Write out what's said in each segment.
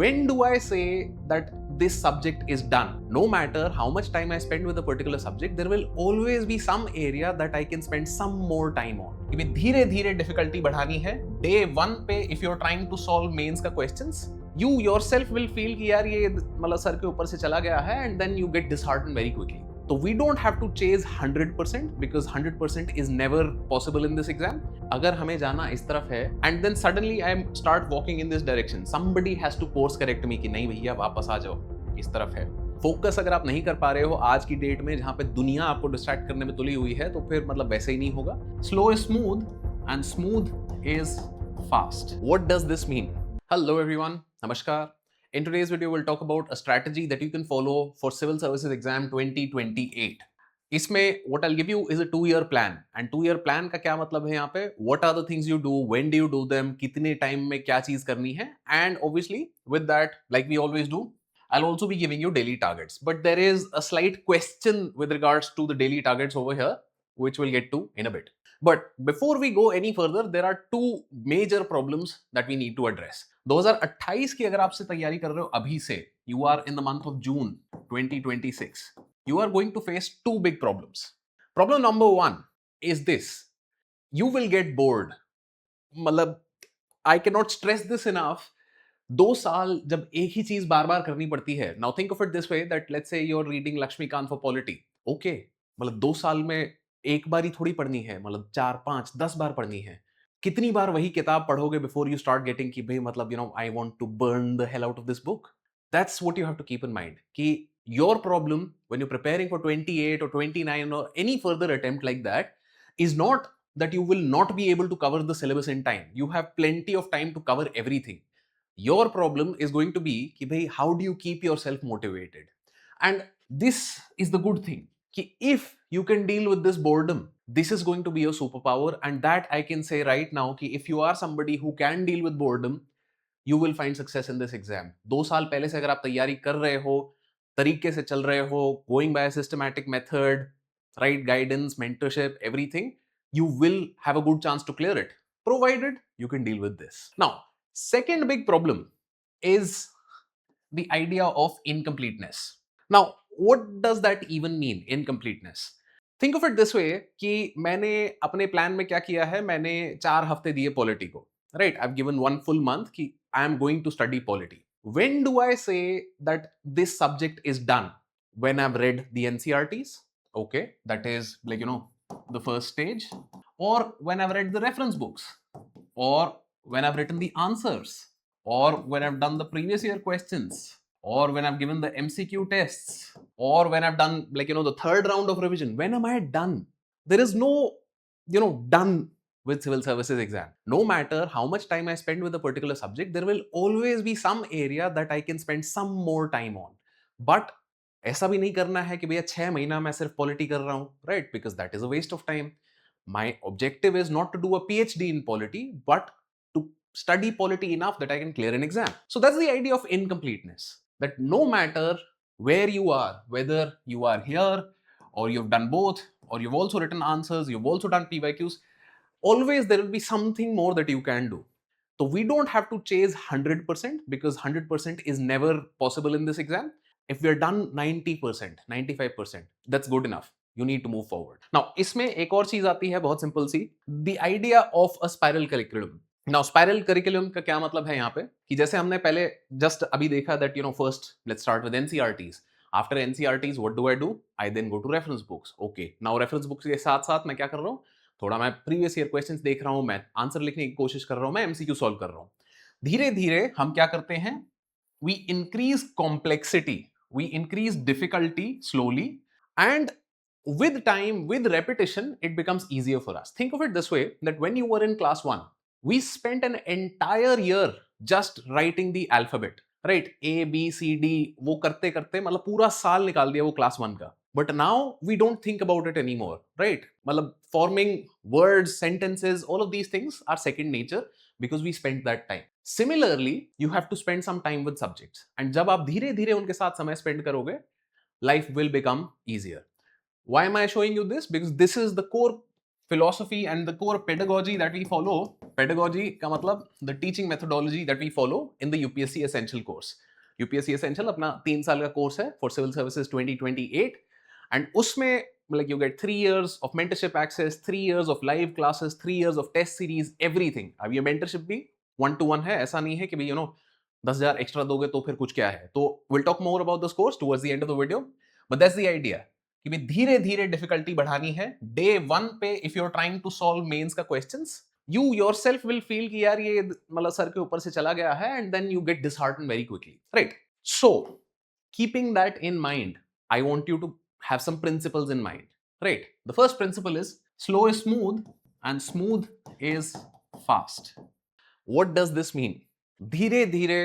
When do I say that this subject is done? No matter how much time I spend with a particular subject, there will always be some area that I can spend some more time on. कि धीरे धीरे difficulty बढ़ानी है. Day 1 पे if you're trying to solve mains का questions, you yourself will feel कि यार ये मतलब सर के ऊपर से चला गया है, and then you get disheartened very quickly. So we don't have to chase 100% because 100% is never possible in this exam. अगर हमें जाना इस तरफ है and then suddenly I start walking in this direction, somebody has to course correct me कि नहीं भैया वापस आ जाओ, इस तरफ है. फोकस अगर आप नहीं कर पा रहे हो आज की डेट में जहां पे दुनिया आपको डिस्ट्रैक्ट करने में तुली हुई है, तो फिर मतलब वैसे ही नहीं होगा. Slow is smooth and smooth is fast. What does this mean? Hello everyone, नमस्कार. In today's video, we'll talk about a strategy that you can follow for Civil Services Exam 2028. इसमें what I'll give you is a 2-year plan. And 2-year plan का क्या मतलब है यहाँ पे? What are the things you do? When do you do them? कितने time में क्या चीज करनी है? And obviously, with that, like we always do, I'll also be giving you daily targets. But there is a slight question with regards to the daily targets over here, which we'll get to in a bit. But before we go any further, there are two major problems that we need to address. 2028 की अगर आपसे तैयारी कर रहे हो अभी से, you are in the month of June 2026, you are going to face two big problems. Problem number 1 is this: you will get bored. मतलब I cannot stress this enough. 2 साल जब एक ही चीज बार बार करनी पड़ती है. Now think of it this way that let's say you're reading Lakshmikant for polity. Okay, मतलब 2 साल में एक बार ही थोड़ी पढ़नी है, मतलब 4, 5, 10 बार पढ़नी है. कितनी बार वही किताब पढ़ोगे बिफोर यू स्टार्ट गेटिंग कि भाई मतलब I want to burn the hell out of this book. That's what you have to keep in mind कि your problem when you preparing for 28 or 29 or any further attempt like that is not that you will not be able to cover the syllabus in time. You have plenty of time to cover everything. Your problem is going to be कि भाई how do you keep yourself motivated? And this is the good thing कि if you can deal with this boredom, this is going to be your superpower. And that I can say right now कि if you are somebody who can deal with boredom, you will find success in this exam. 2 साल पहले से अगर आप तैयारी कर रहे हो, तरीके से चल रहे हो, going by a systematic method, right guidance, mentorship, everything, you will have a good chance to clear it, provided you can deal with this. Now, second big problem is the idea of incompleteness. Now, what does that even mean, incompleteness? Think of it this way कि मैंने अपने plan में क्या किया है, मैंने 4 हफ्ते दिए पॉलिटी को, right. I have given 1 full month कि I am going to study polity. When do I say that this subject is done? When I have read the NCERTs, okay, that is like the first stage, और when I have read the reference books, और when I have written the answers, or when I've done the previous year questions, or when I've given the MCQ tests, or when I've done the third round of revision. When am I done? There is no done with civil services exam. No matter how much time I spend with a particular subject, there will always be some area that I can spend some more time on. But ऐसा भी नहीं करना है कि भैया 6 महीना मैं सिर्फ पॉलिटी कर रहा हूं, right? Because that is a waste of time. My objective is not to do a PhD in polity, but to study polity enough that I can clear an exam. So that's the idea of incompleteness. That no matter where you are, whether you are here or you've done both, or you've also written answers, you've also done PYQs, always there will be something more that you can do. So we don't have to chase 100% because 100% is never possible in this exam. If we are done 90%, 95%, that's good enough. You need to move forward. Now, इसमें एक और चीज आती है बहुत simple सी, the idea of a spiral curriculum. Now spiral curriculum का क्या मतलब है यहाँ पे कि जैसे हमने पहले जस्ट अभी देखा that first let's start with NCERTs. After NCERTs what do I then go to reference books. Okay, now reference books के साथ साथ मैं क्या कर रहा हूँ, थोड़ा मैं प्रीवियस ईयर क्वेश्चंस देख रहा हूँ, मैं आंसर लिखने की कोशिश कर रहा हूँ, मैं एमसीक्यू सॉल्व कर रहा हूँ. धीरे धीरे हम क्या करते हैं, we increase complexity, we increase difficulty slowly, and with time, with repetition, it becomes easier for us. Think of it this way that when you were in class 1, we spent an entire year just writing the alphabet, right? A, B, C, D, वो करते करते मतलब पूरा साल निकाल दिया वो class 1 का. But now we don't think about it anymore, right? मतलब forming words, sentences, all of these things are second nature because we spent that time. Similarly, you have to spend some time with subjects. And जब आप धीरे धीरे उनके साथ समय spend करोगे, life will become easier. Why am I showing you this? Because this is the core philosophy and the core pedagogy that we follow. Pedagogy का मतलब the teaching methodology that we follow in the UPSC Essential course. UPSC Essential अपना 3 साल का course है for Civil Services 2028 and उसमें like you get 3 years of mentorship access, 3 years of live classes, 3 years of test series, everything. अब ये mentorship भी 1-to-1 है, ऐसा नहीं है कि भाई 10,000 एक्स्ट्रा दोगे तो फिर कुछ क्या है. तो we'll talk more about this course towards the end of the video, but that's the idea कि भाई धीरे धीरे डिफिकल्टी बढ़ानी है. डे 1 पे if you are trying to solve mains का questions, you yourself will feel कि यार ये मतलब सर के ऊपर से चला गया है and then you get disheartened very quickly, right? So keeping that in mind, I want you to have some principles in mind, right? The first principle is slow is smooth and smooth is fast. What does this mean? धीरे धीरे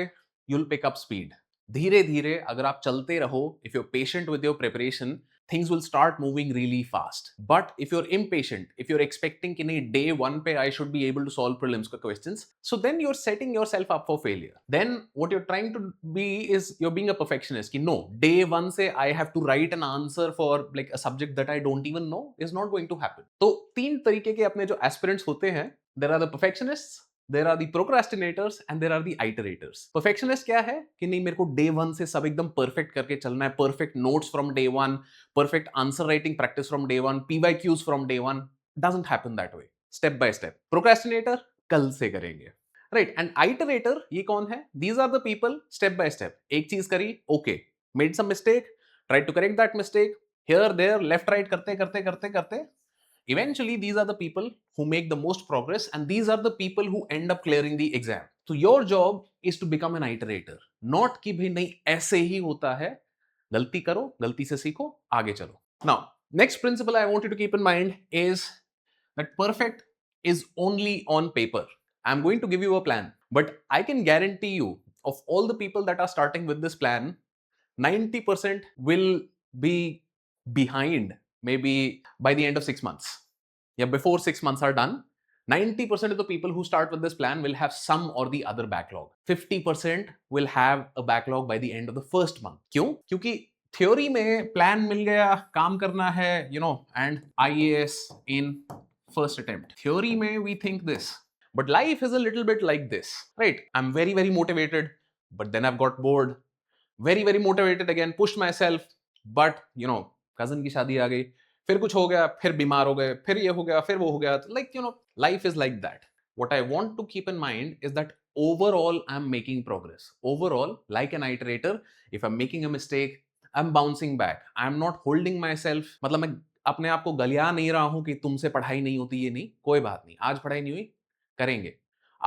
you'll pick up speed. धीरे धीरे अगर आप चलते रहो, if you're patient with your preparation, things will start moving really fast. But if you're impatient, if you're expecting कि नहीं day 1 पे I should be able to solve prelims का questions, so then you're setting yourself up for failure. Then what you're trying to be is you're being a perfectionist कि no, day 1 से I have to write an answer for like a subject that I don't even know is not going to happen. तो 3 तरीके के अपने जो aspirants होते हैं, there are the perfectionists, there are the procrastinators and there are the iterators. Perfectionist क्या है कि नहीं मेरे को day 1 से सब एकदम perfect करके चलना है, perfect notes from day 1, perfect answer writing practice from day 1, PYQs from day 1. Doesn't happen that way. Step by step. Procrastinator कल से करेंगे. Right, and iterator ये कौन है? These are the people step by step. एक चीज करी, okay, made some mistake, tried to correct that mistake, here, there, left, right करते करते करते करते eventually these are the people who make the most progress and these are the people who end up clearing the exam. So your job is to become an iterator, not कि भाई नहीं ऐसे ही होता है. गलती करो, गलती से सीखो, आगे चलो. Now next principle I want you to keep in mind is that perfect is only on paper. I'm going to give you a plan, but I can guarantee you of all the people that are starting with this plan, 90% will be behind maybe by the end of 6 months. Yeah, before 6 months are done, 90% of the people who start with this plan will have some or the other backlog. 50% will have a backlog by the end of the first month. क्यों? क्योंकि theory में plan मिल गया, काम करना है, and IAS in first attempt. Theory में we think this, but life is a little bit like this, right? I'm very, very motivated, but then I've got bored. Very, very motivated again, pushed myself, but cousin की शादी आ गई, फिर कुछ हो गया, फिर बीमार हो गए, फिर ये हो गया, फिर वो हो गया. Like life is like that. What I want to keep in mind is that overall I'm making progress. Overall, like an iterator, if I'm making a mistake, I'm bouncing back. I'm not holding myself. मतलब मैं अपने आप को गलिया नहीं रहा हूं कि तुमसे पढ़ाई नहीं होती, ये नहीं, कोई बात नहीं, आज पढ़ाई नहीं हुई, करेंगे,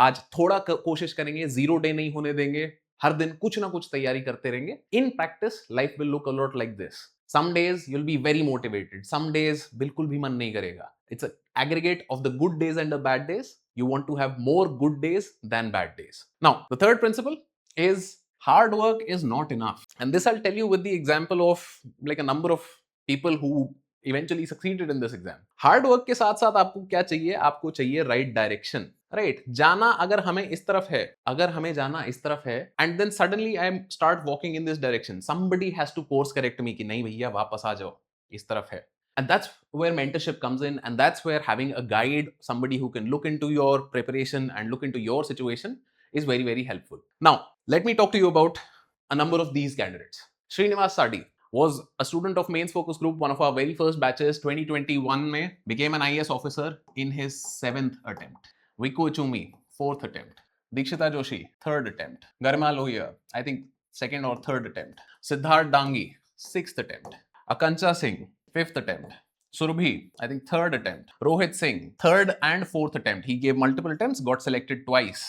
आज थोड़ा कोशिश करेंगे, 0 डे नहीं होने देंगे, हर दिन कुछ ना कुछ तैयारी करते रहेंगे. In practice life will look a lot like this. Some days you'll be very motivated, some days बिल्कुल भी मन नहीं करेगा. It's an aggregate of the good days and the bad days. You want to have more good days than bad days. Now the third principle is hard work is not enough, and this I'll tell you with the example of like a number of people who eventually succeeded in this exam. Hard work के साथ साथ आपको क्या चाहिए? आपको चाहिए right direction. Right, जाना अगर हमें इस तरफ है, अगर हमें जाना इस तरफ है, and then suddenly I am start walking in this direction, somebody has to course correct me कि नहीं भैया वापस आ जाओ, इस तरफ है. And that's where mentorship comes in, and that's where having a guide, somebody who can look into your preparation and look into your situation is very, very helpful. Now, let me talk to you about a number of these candidates. Srinivas Sadi was a student of Mains Focus Group, one of our very first batches, 2021 में, became an IAS officer in his 7th attempt. Viku Chumi, 4th attempt. Dikshita Joshi, 3rd attempt. Garima Lohia, I think 2nd or 3rd attempt. Siddharth Dangi, 6th attempt. Akanksha Singh, 5th attempt. Surabhi, I think 3rd attempt. Rohit Singh, 3rd and 4th attempt. He gave multiple attempts, got selected twice.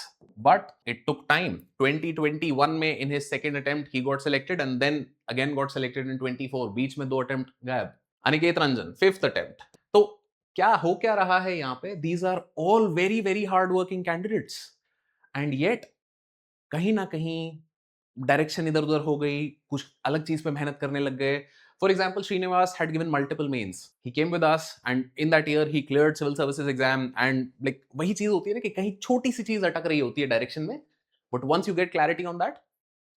But it took time. 2021 में in his 2nd attempt, he got selected and then again got selected in 24. बीच में 2 attempt गायब. Aniket Ranjan, 5th attempt. तो क्या हो क्या रहा है यहाँ पे? These are all very, very hard working candidates, and yet कहीं ना कहीं डायरेक्शन इधर उधर हो गई, कुछ अलग चीज पे मेहनत करने लग गए. For example, Srinivas had given multiple mains. He came with us and in that year he cleared civil services exam, and like वही चीज होती है ना कि कहीं छोटी सी चीज अटक रही होती है डायरेक्शन में, but once you get clarity on that,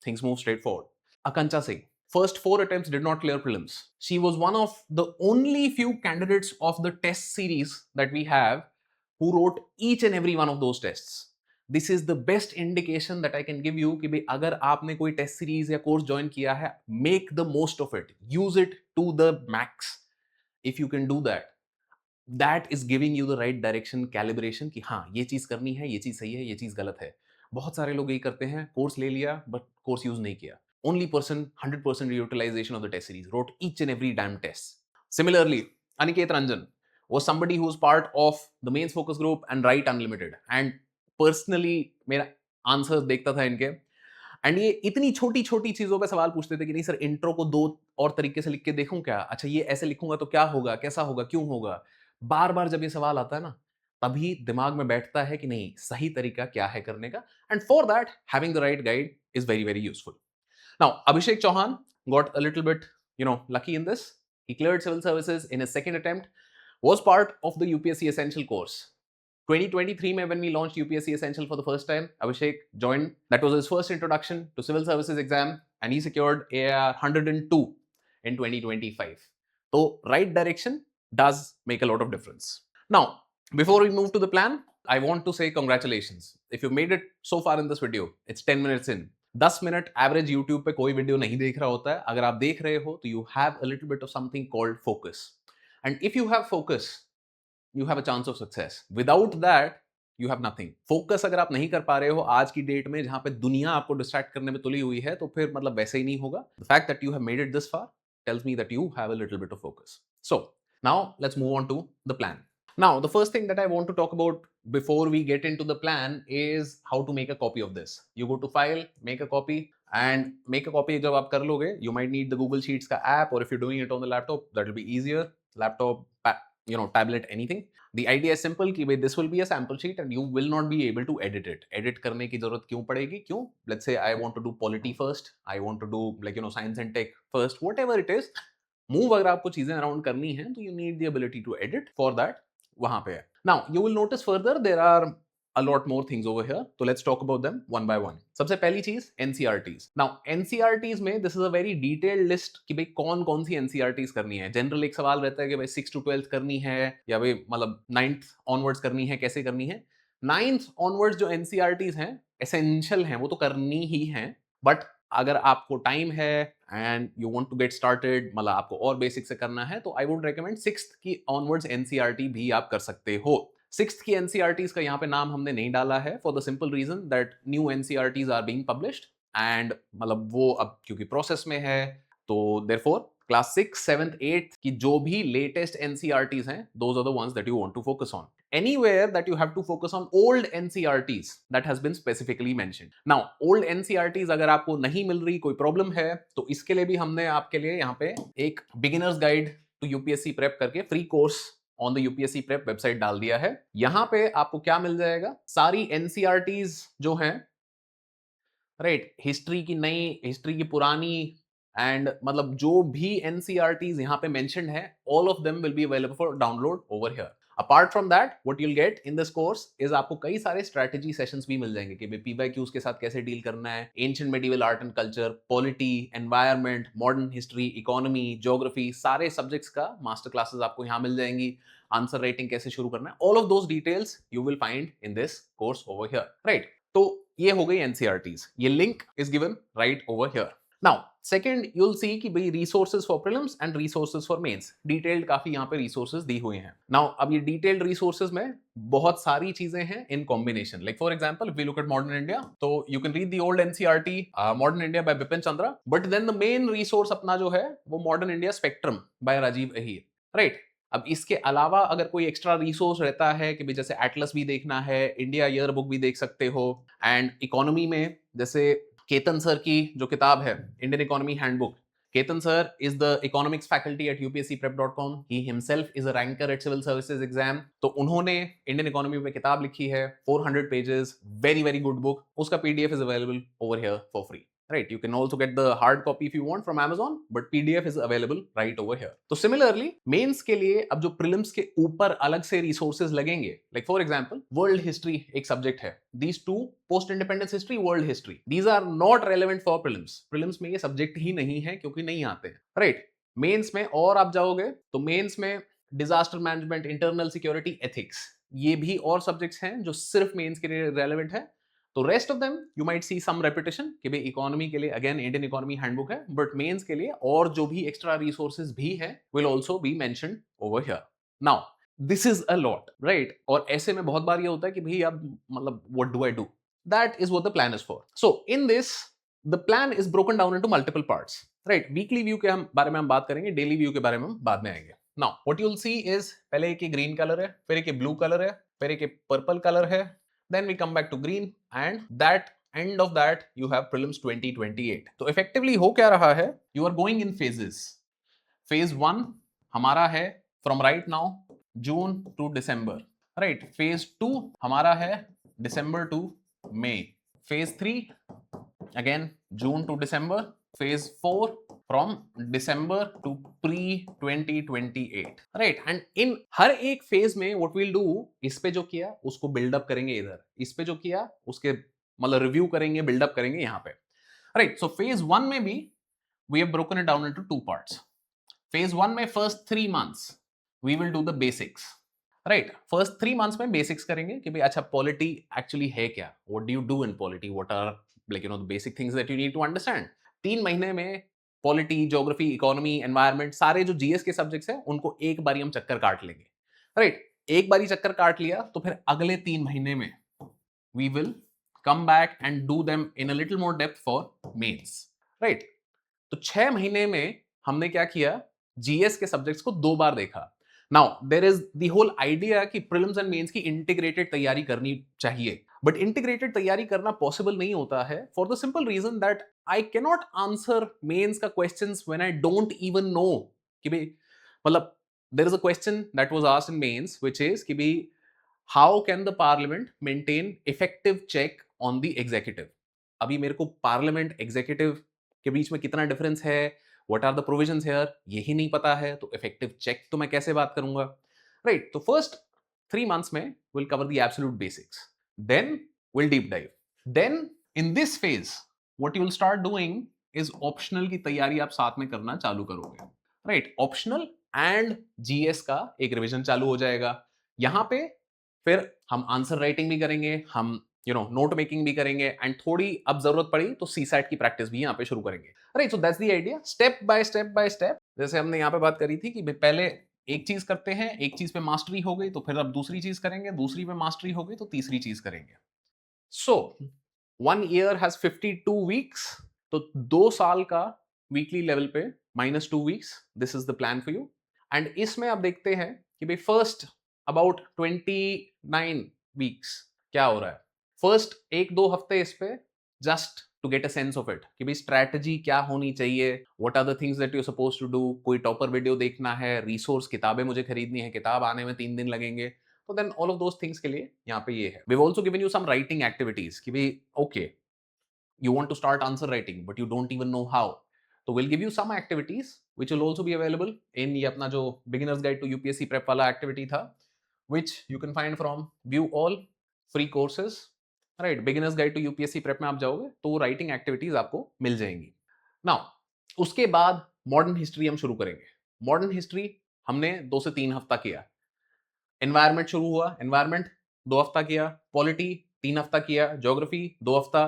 things move straight forward. Akanksha Singh, first 4 attempts did not clear prelims. She was one of the only few candidates of the test series that we have who wrote each and every one of those tests. This is the best indication that I can give you कि भाई अगर आपने कोई test series या course join किया है, make the most of it, use it to the max. If you can do that, that is giving you the right direction, calibration कि हाँ ये चीज करनी है, ये चीज सही है, ये चीज गलत है. बहुत सारे लोग यही करते हैं, कोर्स ले लिया बट कोर्स यूज नहीं किया. Only person 100% utilization of the test series, wrote each and every damn test. Similarly, Aniket Ranjan was somebody who was part of the mains focus group and Write Unlimited, and personally मेरा answer देखता था इनके, and ये इतनी छोटी छोटी चीजों पे सवाल पूछते थे कि नहीं सर इंट्रो को 2 और तरीके से लिख के देखूं क्या, अच्छा ये ऐसे लिखूंगा तो क्या होगा, कैसा होगा, क्यों होगा. बार बार जब ये सवाल आता है ना, तभी दिमाग में बैठता है कि नहीं सही तरीका क्या है करने का, and for that having the right guide is very very useful. Now, Abhishek Chauhan got a little bit, lucky in this. He cleared civil services in his second attempt, was part of the UPSC Essential course. 2023 mein when we launched UPSC Essential for the first time, Abhishek joined. That was his first introduction to civil services exam, and he secured AR 102 in 2025. So, right direction does make a lot of difference. Now, before we move to the plan, I want to say congratulations. If you made it so far in this video, it's 10 minutes in. 10 minute average YouTube पे कोई video नहीं देख रहा होता है. अगर आप देख रहे हो तो you have a little bit of something called focus, and if you have focus you have a chance of success. Without that you have nothing. Focus अगर आप नहीं कर पा रहे हो आज की डेट में जहां पे दुनिया आपको डिस्ट्रैक्ट करने में तुली हुई है, तो फिर मतलब वैसे ही नहीं होगा. The fact that you have made it this far tells me that you have a little bit of focus. So now let's move on to the plan. Now, the first thing that I want to talk about before we get into the plan is how to make a copy of this. You go to File, make a copy, and make a copy. जब आप कर लोगे, you might need the Google Sheets का app, or if you're doing it on the laptop, that will be easier. Laptop, tablet, anything. The idea is simple कि this will be a sample sheet and you will not be able to edit it. Edit करने की जरूरत क्यों पड़ेगी? क्यों? Let's say I want to do polity first. I want to do science and tech first. Whatever it is, move अगर आपको चीजें around करनी है, तो you need the ability to edit. For that वहां पे है. Now you will notice further there are a lot more things over here, so let's talk about them one by one. सबसे पहली चीज NCERTs. Now NCERTs में this is a very detailed list कि भाई कौन कौन सी NCERTs करनी है. जनरल एक सवाल रहता है कि भाई 6 to 12 करनी है या भाई मतलब 9th onwards करनी है, कैसे करनी है. 9th onwards जो NCERTs हैं essential हैं, वो तो करनी ही हैं, बट अगर आपको टाइम है and you want to get started, मतलब आपको और बेसिक से करना है, तो आई वुड रेकमेंड 6th की ऑनवर्ड्स एनसीईआरटी भी आप कर सकते हो. 6th की एनसीईआरटीज का यहाँ पे नाम हमने नहीं डाला है for the simple reason that new NCERTs are being published, and मतलब वो अब क्योंकि प्रोसेस में है, तो देयरफॉर क्लास 6, 7th, 8th की जो भी लेटेस्ट एनसीईआरटीज हैं, those are the ones that you want to focus on. Anywhere that you have to focus on old NCERTs that has been specifically mentioned. Now, old NCERTs अगर आपको नहीं मिल रही, कोई problem है, तो इसके लिए भी हमने आपके लिए यहाँ पे एक beginner's guide to UPSC prep करके free course on the UPSC prep website डाल दिया है. यहाँ पे आपको क्या मिल जाएगा? सारी NCERTs जो हैं, राइट, हिस्ट्री की नई, हिस्ट्री की पुरानी, एंड मतलब जो भी NCERTs यहाँ पे मेंशन्ड है, all of them will be available for download over here. Apart from that, what you'll get in this course is आपको कई सारे strategy sessions भी मिल जाएंगे कि PYQs के साथ कैसे डील करना है, ancient medieval art and culture, polity, environment, modern history, economy, geography, सारे subjects का master classes आपको यहाँ मिल जाएंगी. आंसर राइटिंग कैसे शुरू करना है, all of those details you will find in this course over here, right? तो ये हो गई NCERTs. ये link is given right over here. Now, second, you'll see कि भाई resources for prelims and resources for mains. Detailed काफी यहाँ पे resources दी हुई हैं. Now, अब ये detailed resources में बहुत सारी चीजें हैं in combination. Like for example, if we look at Modern India, तो you can read the old NCERT, Modern India by Bipin Chandra. But then the main resource अपना जो है, वो Modern India Spectrum by Rajiv Ahir. Right? अब इसके अलावा अगर कोई एक्स्ट्रा रिसोर्स रहता है कि भाई जैसे एटलस भी देखना है, इंडिया ईयर बुक भी देख सकते हो, एंड इकोनॉमी में जैसे केतन सर की जो किताब है Indian economy handbook, Ketan sir is the economics faculty at upscprep.com. He himself is a ranker at civil services exam. तो उन्होंने इंडियन इकोनॉमी में किताब लिखी है, 400 pages, very very good book. उसका PDF is available over here for free. Right, you can also get the hard copy if you want from Amazon, but PDF is available right over here. तो similarly mains के लिए अब जो prelims के ऊपर अलग से रिसोर्सेज लगेंगे, like for example world history एक सब्जेक्ट है, these two post independence history, world history, these are not relevant for prelims. Prelims में ये सब्जेक्ट ही नहीं है क्योंकि नहीं आते हैं, राइट. मेंस में और आप जाओगे तो मेंस में disaster management, internal security, ethics, ये भी और सब्जेक्ट्स हैं जो सिर्फ मेंस के लिए रेलेवेंट है. तो rest of them you might see some repetition कि भाई इकोनॉमी के लिए अगेन इंडियन इकोनॉमी हैंडबुक है, बट मेंस के लिए और जो भी एक्स्ट्रा रिसोर्सेज भी है will also be mentioned over here. Now this is a lot, right. और ऐसे में बहुत बार ये होता है कि भाई अब मतलब what do I do. That is what the plan is for. So in this the plan is broken down into multiple parts, right. Weekly view के बारे में हम बात करेंगे, डेली व्यू के बारे में हम बाद में आएंगे. Now what you will see is पहले एक ग्रीन कलर है, फिर एक ब्लू कलर है, फिर एक पर्पल कलर है, then we come back to green, and that end of that you have prelims 2028. तो effectively हो क्या रहा है, you are going in phases. phase 1 हमारा है from right now June to December, right. phase 2 हमारा है December to May. phase 3 again June to December. phase 4 from December to pre 2028, right. and in हर एक phase में what we'll do, इस पे जो किया उसको बिल्डअप करेंगे इधर, इस पे जो किया उसके मतलब रिव्यू करेंगे, बिल्डअप करेंगे यहाँ पे, राइट. सो फेज 1 में भी we have broken it down into two parts. phase 1 में first 3 months we will do the basics, right. First 3 months में बेसिक्स करेंगे कि भाई अच्छा पॉलिटी एक्चुअली है क्या, what do you do in polity, what are like the basic things that you need to understand. 3 महीने में पॉलिटी, ज्योग्राफी, इकोनॉमी, एनवायरनमेंट, सारे जो जीएस के सब्जेक्ट्स हैं उनको एक बारी हम चक्कर काट लेंगे, राइट. एक बारी चक्कर काट लिया तो फिर अगले 3 महीने में we will come back and do them in a little more depth for mains, right. तो 6 महीने में हमने क्या किया, जीएस के सब्जेक्ट्स को 2 बार देखा. Now there is the whole idea कि प्रीलिम्स एंड मेंस की इंटीग्रेटेड तैयारी करनी चाहिए, बट इंटीग्रेटेड तैयारी करना पॉसिबल नहीं होता है for the simple reason that I can not answer mains का questions when I don't even know कि भाई मतलब there is a question that was asked in mains which is कि भाई how can the parliament maintain effective check on the executive. अभी मेरे को parliament executive के बीच में कितना डिफरेंस है, what are the provisions here, यही नहीं पता है, तो इफेक्टिव चेक तो मैं कैसे बात करूंगा, राइट. तो फर्स्ट 3 months में will cover the absolute basics, then we'll deep dive. Then in this phase what you will start doing is optional की तैयारी आप साथ में करना चालू करोगे, right. optional and GS का एक रिवीजन चालू हो जाएगा. यहाँ पे फिर हम आंसर राइटिंग भी करेंगे, हम नोट मेकिंग भी करेंगे, एंड थोड़ी अब जरूरत पड़ी तो सीसैट की प्रैक्टिस भी यहाँ पे शुरू करेंगे, right. So that's the idea, step by step by step. जैसे हमने यहाँ पे बात करी थी कि पहले एक चीज करते हैं, एक चीज पे मास्टरी हो गई तो फिर अब दूसरी चीज करेंगे, दूसरी पे मास्टरी हो गई तो तीसरी चीज करेंगे. सो 1 year has 52 weeks, तो 2 साल का वीकली लेवल पे -2 weeks, this is the plan for you. And इसमें आप देखते हैं कि भाई फर्स्ट अबाउट 29 weeks क्या हो रहा है. फर्स्ट 1-2 हफ्ते इस पे just to get a sense of it कि भाई स्ट्रैटेजी क्या होनी चाहिए, what are the things that you are supposed to do. कोई टॉपर वीडियो देखना है, रिसोर्स किताबें मुझे खरीदनी है, किताब आने में 3 दिन लगेंगे, तो then all of those things के लिए यहाँ पे ये है. We have also given you some writing activities कि भाई okay you want to start answer writing but you don't even know how, तो will give you some activities which will also be available in ये अपना जो beginner's guide to UPSC prep वाला activity था, which you can find from view all free courses, right. Beginners guide to UPSC prep में आप जाओगे तो writing activities आपको मिल जाएंगी. नाउ उसके बाद मॉडर्न हिस्ट्री हम शुरू करेंगे. मॉडर्न हिस्ट्री हमने 2 से 3 हफ्ता किया. एनवायरमेंट शुरू हुआ, एनवायरमेंट 2 हफ्ता किया, पॉलिटी 3 हफ्ता किया, ज्योग्राफी 2 हफ्ता.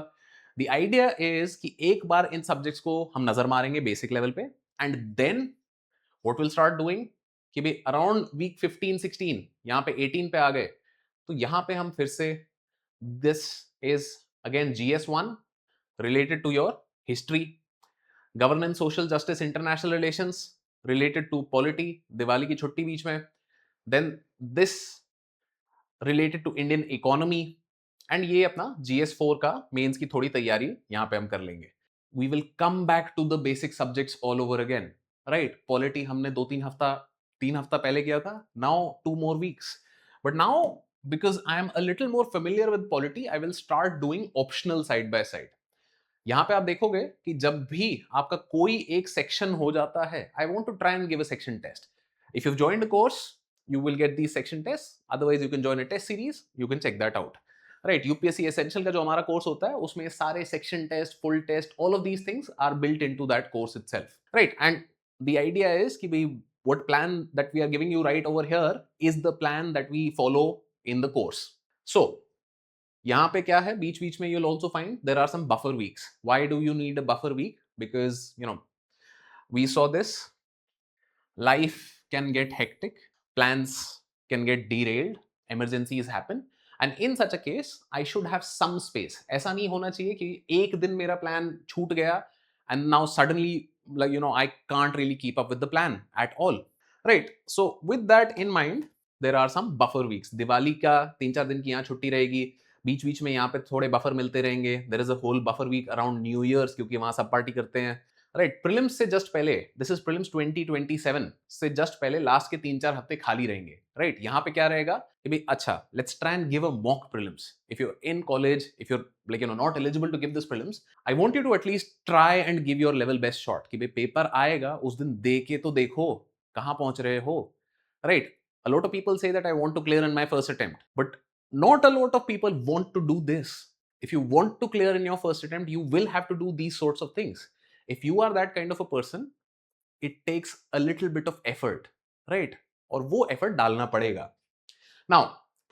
द आइडिया इज कि एक बार इन सब्जेक्ट्स को हम नजर मारेंगे बेसिक लेवल पे, and then what will start doing कि भाई अराउंड वीक 15-16 यहाँ पे 18 पे आ गए तो यहाँ पे हम फिर से this is again GS1 related to your history, governance, social justice, international relations related to polity, Diwali की छुट्टी बीच में, then this related to Indian economy, and ये अपना GS4 का मेंस की थोड़ी तैयारी यहाँ पे हम कर लेंगे. We will come back to the basic subjects all over again, right. Polity हमने 3 हफ्ता पहले किया था, now 2 more weeks, but now because I am a little more familiar with polity, I will start doing optional side by side. यहां पे आप देखोगे कि जब भी आपका कोई एक सेक्शन हो जाता है, I want to try and give a section test. If you joined the course, you will get these section tests. Otherwise you can join a test series, you can check that out. Right, UPSC Essential का जो हमारा course होता है उसमें सारे section test, full test, all of these things are built into that course itself. Right, and the idea is कि भाई what plan that we are giving you right over here is the plan that we follow in the course. So यहाँ पे क्या है, बीच बीच में you'll also find there are some buffer weeks. Why do you need a buffer week? Because we saw this, life can get hectic, plans can get derailed, emergencies happen, and in such a case I should have some space. ऐसा नहीं होना चाहिए कि एक दिन मेरा plan छूट गया and now suddenly, like I can't really keep up with the plan at all. Right, so with that in mind there are some buffer weeks. Diwali का 3-4 दिन की यहाँ छुट्टी रहेगी, बीच बीच में यहाँ पे थोड़े बफर मिलते रहेंगे. There is a whole buffer week around New Year's क्योंकि वहां सब पार्टी करते हैं. राइट, प्रीलिम्स से जस्ट पहले, दिस इज प्रीलिम्स 2027 से जस्ट पहले लास्ट के 3-4 हफ्ते खाली रहेंगे. राइट, यहाँ पे क्या रहेगा कि भाई अच्छा, let's try and give a mock prelims. If you in college, if you like not eligible to give this prelims, I want you to at least try and give your level best shot. कि भाई paper आएगा उस दिन दे के तो देखो कहां पहुंच रहे हो. Right, a lot of people say that I want to clear in my first attempt, but not a lot of people want to do this. If you want to clear in your first attempt, you will have to do these sorts of things. If you are that kind of a person, it takes a little bit of effort, right? और वो effort डालना पड़ेगा. Now,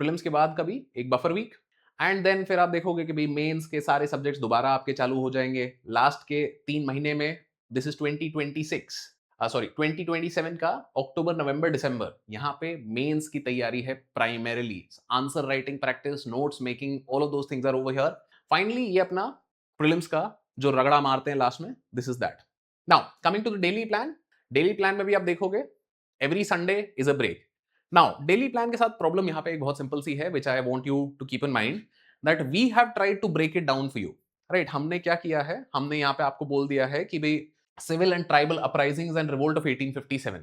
prelims के बाद कभी एक buffer week, and then फिर आप देखोगे कि भाई मेंस के सारे सब्जेक्ट्स दोबारा आपके चालू हो जाएंगे. लास्ट के 3 महीने में, दिस इज 2026, सॉरी 2027 का अक्टूबर, नवंबर, दिसंबर, यहाँ पे मेंस की तैयारी है primarily. Answer writing practice, notes making, all of those things are over here. Finally ये अपना प्रीलिम्स का जो रगड़ा मारते हैं लास्ट में, this is that. Now coming to the daily plan. Daily plan में भी आप देखोगे every Sunday is a break. Now daily plan के साथ प्रॉब्लम यहाँ पे एक बहुत सिंपल सी है, which I want you to keep in mind, that we have tried to break it down for you. Right, हमने क्या किया है, हमने यहाँ पे आपको बोल दिया है कि भाई civil and tribal uprisings and revolt of 1857.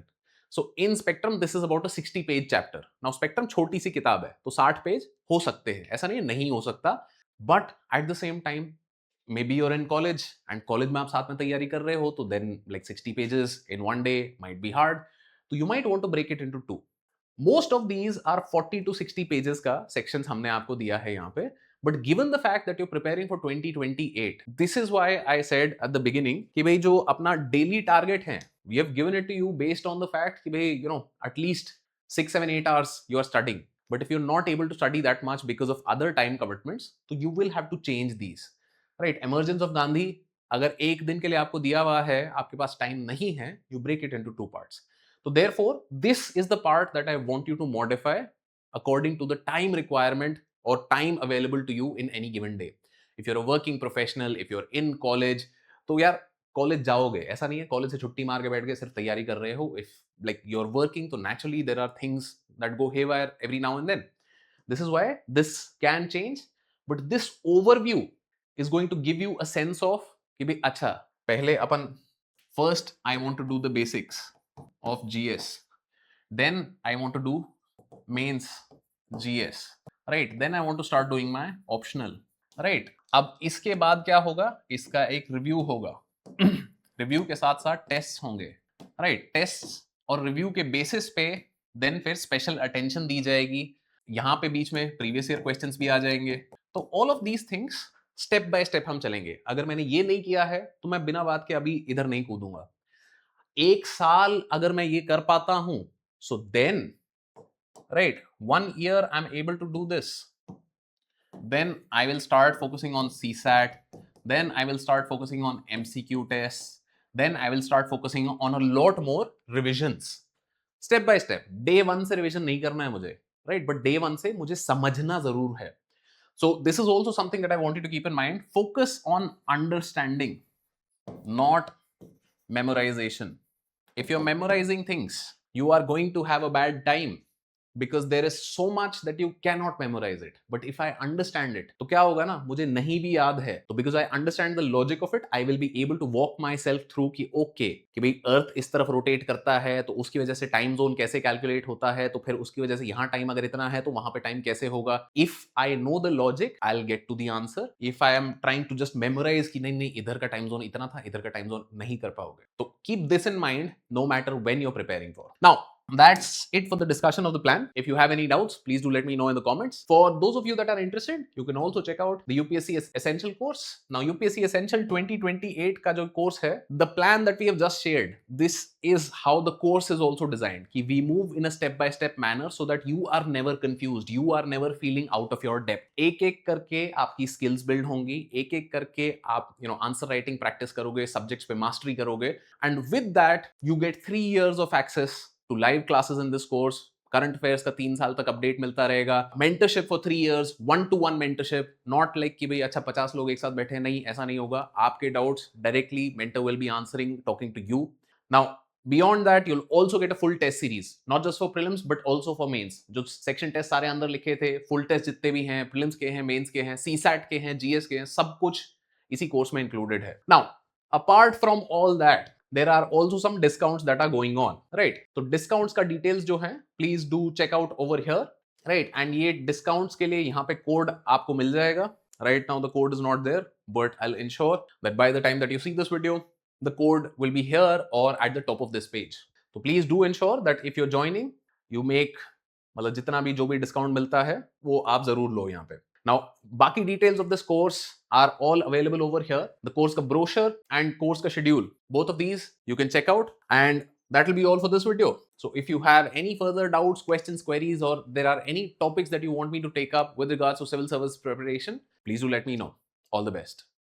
So in Spectrum this is about a 60 page chapter. Now Spectrum छोटी सी किताब है तो 60 पेज हो सकते हैं, ऐसा नहीं हो सकता. But at the same time, maybe you're in college and college में आप साथ में तैयारी कर रहे हो, तो then like 60 pages in one day might be hard. So you might want to break it into 2. Most of these are 40 to 60 pages का sections हमने आपको दिया है यहाँ पे. But given the fact that you're preparing for 2028, this is why I said at the beginning कि भाई जो अपना daily target है, we have given it to you based on the fact कि भाई at least 6, 7, 8 hours you are studying. But if you're not able to study that much because of other time commitments, so you will have to change these. Right? Emergence of Gandhi, अगर एक दिन के लिए आपको दिया हुआ है, आपके पास time नहीं है, you break it into 2 parts. So therefore, this is the part that I want you to modify according to the time requirement or time available to you in any given day. If you're a working professional, if you're in college, तो यार college जाओगे, ऐसा नहीं है college से छुट्टी मार के बैठ के सिर्फ तैयारी कर रहे हो. If like you are working, तो naturally there are things that go haywire every now and then. This is why this can change, but this overview is going to give you a sense of कि भाई अच्छा, पहले अपन first I want to do the basics of GS, then I want to do mains GS, right? Then I want to start doing my optional, right? अब इसके बाद क्या होगा, इसका एक रिव्यू होगा. रिव्यू के साथ साथ टेस्ट होंगे, राइट? टेस्ट और रिव्यू के बेसिस पे देन फिर स्पेशल अटेंशन दी जाएगी. यहाँ पे बीच में प्रीवियस ईयर क्वेश्चंस भी आ जाएंगे. तो all of these things step by step हम चलेंगे. अगर मैंने ये नहीं किया है तो मैं बिना बात के अभी इधर नहीं कूदूंगा. एक साल अगर मैं ये कर पाता हूं, so then right, 1 year I'm able to do this, then I will start focusing on CSAT, then I will start focusing on MCQ tests, then I will start focusing on a lot more revisions, step by step. Day 1 से revision नहीं करना है मुझे, right? But day 1 से मुझे समझना जरूर है. So this is also something that I want you to keep in mind. Focus on understanding, not memorization. If you're memorizing things, you are going to have a bad time. because there is so much that you cannot memorize it. But if I understand it, तो क्या होगा ना, मुझे नहीं भी याद है तो because I understand the logic of it, I will be able to walk myself through कि okay कि भाई अर्थ इस तरफ रोटेट करता है तो उसकी वजह से टाइम जोन कैसे कैलकुलेट होता है, तो फिर उसकी वजह से यहाँ टाइम अगर इतना है तो वहां पे टाइम कैसे होगा. If I know the logic, I'll get to the answer. If I am trying to just memorize कि नहीं नहीं इधर का टाइम जोन इतना था, इधर का टाइम जोन नहीं कर पाओगे. तो keep this in mind no matter when you're preparing for. Now that's it for the discussion of the plan. If you have any doubts, please do let me know in the comments. For those of you that are interested, you can also check out the UPSC Essential course. Now UPSC Essential 2028 का जो course है, the plan that we have just shared, this is how the course is also designed. कि we move in a step-by-step manner so that you are never confused, you are never feeling out of your depth. एक-एक करके आपकी skills build होंगी, एक-एक करके आप answer writing practice करोगे, subjects पे mastery करोगे, and with that you get 3 years of access to live classes in this course. Current affairs का 3 साल तक अपडेट मिलता रहेगा. Mentorship for 3 years, 1-to-1 mentorship, not like कि भाई अच्छा 50 लोग एक साथ बैठे हैं, नहीं ऐसा नहीं होगा. आपके doubts directly mentor will be answering, talking to you. Now beyond that you'll also get a full test series, not just for prelims but also for mains. जो सेक्शन टेस्ट सारे अंदर लिखे थे, फुल टेस्ट जितने भी हैं, prelims के हैं, मेंस के हैं, CSAT के हैं, GS के हैं, सब कुछ इसी कोर्स में इंक्लूडेड है. Now apart from all that, there are also some discounts that are going on, right? तो discounts का details जो है, please do check out over here, right? And ये discounts के लिए यहाँ पे code आपको मिल जाएगा. Right now the code is not there, but I'll ensure that by the time that you see this video, the code will be here or at the top of this page. So please do ensure that if you're joining, you make मतलब जितना भी जो भी discount मिलता है वो आप जरूर लो यहाँ पे. Now, बाकी details of this course are all available over here. The course का brochure and course का schedule, both of these you can check out, and that will be all for this video. So if you have any further doubts, questions, queries, or there are any topics that you want me to take up with regards to civil service preparation, please do let me know. All the best.